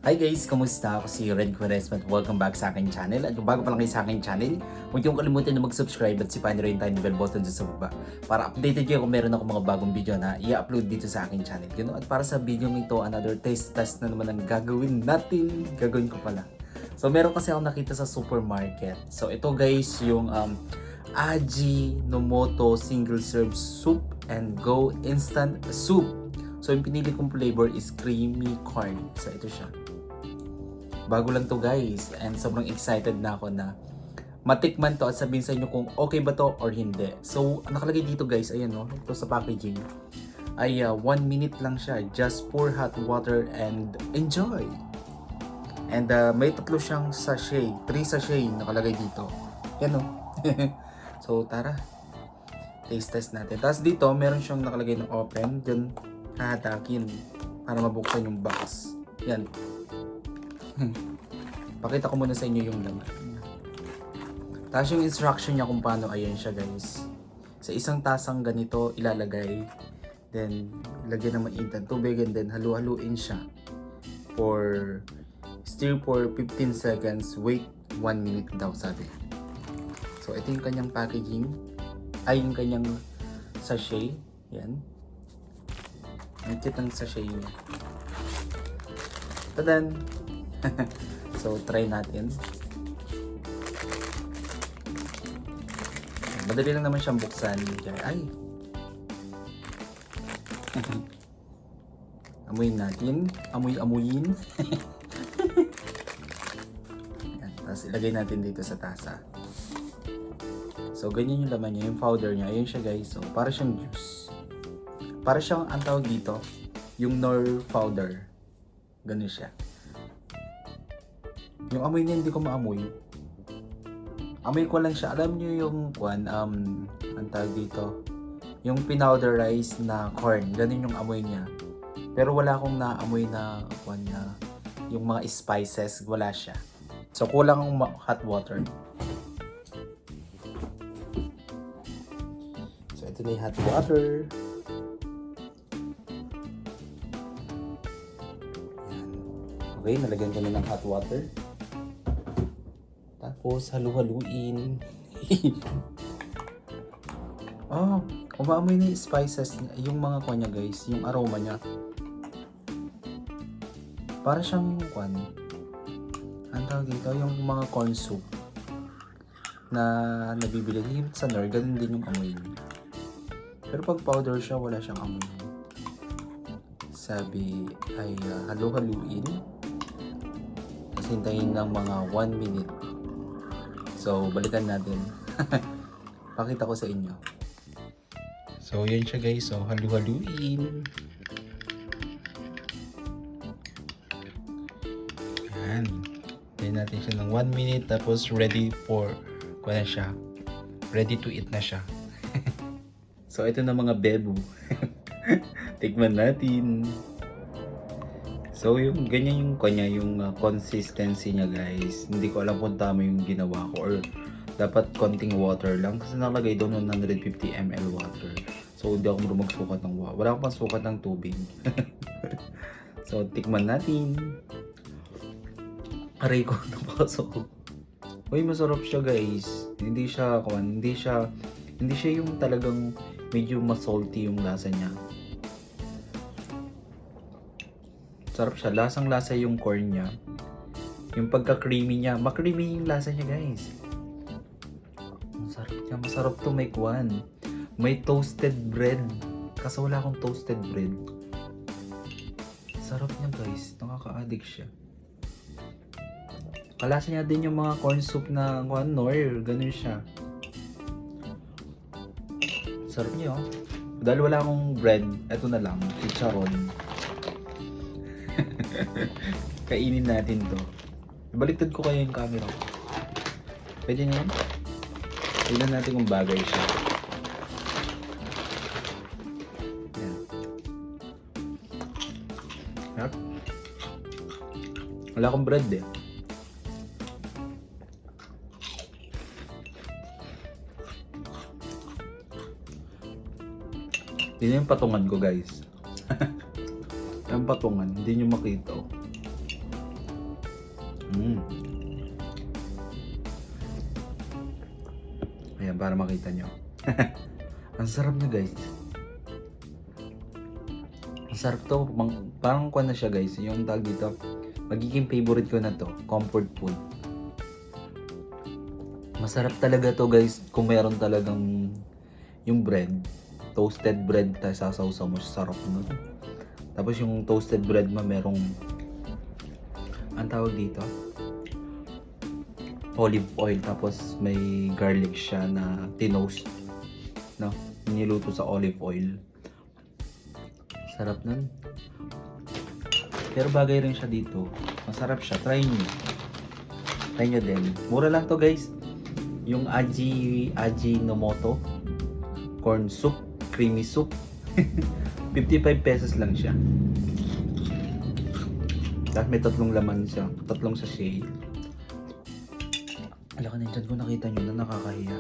Hi guys! Kamusta? Ako si Red Quaresma at welcome back sa aking channel. At kung bago pa lang kayo sa aking channel, huwag niyong kalimutan na mag-subscribe at sipahin niyo rin yung tiny bell button dyan sa baba para updated kayo kung meron ako mga bagong video na i-upload dito sa aking channel. At para sa video ito, another taste test na naman ang gagawin natin. Gagawin ko pala. So meron kasi ako nakita sa supermarket. So ito guys, yung Ajinomoto single serve soup and go instant soup. So yung pinili kong flavor is creamy corn. So ito siya. Bago lang to guys and sobrang excited na ako na matikman to at sabihin sa inyo kung okay ba to or hindi. So nakalagay dito guys, ayan no, ito sa packaging ay 1 minute lang siya. Just pour hot water and enjoy. And may tatlo siyang sachet, 3 sachet nakalagay dito. Yan no. So tara, taste test natin. Tapos dito meron siyang nakalagay ng open, dyan hahatakin para mabuksan yung box. Yan. Pakita ko muna sa inyo yung laman. Tapos yung instruction niya kung paano, ayan siya guys. Sa isang tasang ganito ilalagay, then lagyan ng mainit tubig and then halu-haluin siya for stir for 15 seconds, wait 1 minute daw sabi. So ito yung kanyang packaging, ay yung kanyang sachet, yan. Ang cute ng sachet niya. Tadan! So, try natin. Madali lang naman siyang buksan. Ay! Amuyin natin. Amuyin. Tapos ilagay natin dito sa tasa. So, ganyan yung laman niya. Yung powder niya. Ayun siya guys. So, para siyang juice. Para siyang, ang tawag dito, yung Knorr powder. Ganun siya. Yung amoy niya hindi ko maamoy. Amoy ko lang siya. Alam niyo yung ang tawag dito, yung pinowderize na corn. Ganun yung amoy niya. Pero wala akong naamoy na na yung mga spices, wala siya. So kulang ang hot water. So ito na yung hot water. Okay, nalagyan ko na ng hot water. Tapos, halu-haluin. Umaamoy na yung spices niya. Yung mga kanya guys, yung aroma niya. Para siyang yung ang tawag dito, yung mga corn soup na nabibili sa Knorr, ganun din yung amoy niya. Pero pag powder siya, wala siyang amoy. Sabi ay halu-haluin. Tapos hintayin ng mga 1 minute. So, balikan natin. Pakita ko sa inyo. So, yan siya guys. So, halu-haluin. Yan. Hintayin natin siya ng 1 minute. Tapos, ready for, na siya. Ready to eat na siya. So, ito na mga bebu. Tikman natin. So yung ganyan yung kanya, yung consistency niya guys. Hindi ko alam kung tama yung ginawa ko or dapat konting water lang kasi nakalagay doon 150 ml water. So hindi ako marunong magsukat ng water. Wala akong pangsukat ng tubig. So tikman natin. Aray ko, napakasok. Uy, masarap siya guys. Hindi siya yung talagang medyo masalty yung lasa niya. Sarap siya. Lasang-lasa yung corn niya. Yung pagka-creamy niya. Ma-creamy yung lasa niya, guys. Masarap niya. Masarap to. May toasted bread. Kaso wala akong toasted bread. Sarap niya, guys. Nakaka-addict siya. Kalasa niya din yung mga corn soup na Knorr. Ganun siya. Sarap niya, oh. Dahil wala akong bread, eto na lang. Chicharon. Kainin natin to. Baliktad ko kayo yung camera. Pwede na yan? Tignan natin kung bagay siya. Yan. Harap. Wala akong bread eh. Yun yung patungan ko guys. Yung patungan, hindi nyo makita. para makita nyo. Ang sarap niya guys. Ang sarap to. Parang kuha na siya guys. Yung tag dito. Magiging favorite ko na to. Comfort food. Masarap talaga to guys. Kung meron talagang yung bread. Toasted bread. Tayo sasawsaw mo. Sarap nun. Tapos yung toasted bread mo merong ang tawag dito olive oil, tapos may garlic siya na tinoast, no? Niluto sa olive oil. Sarap nun. Pero bagay rin siya dito. Masarap siya. Try nyo. Try nyo din. Mura lang to guys. Yung Ajinomoto corn soup, creamy soup. 55 pesos lang siya. Tapos may tatlong laman siya. Tatlong sachet. Ala ka na dyan kung nakita nyo na nakakahiya.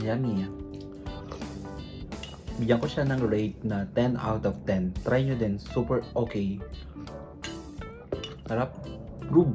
Yummy. Bigyan ko siya ng rate na 10 out of 10. Try nyo din. Super okay. Sarap. Rub.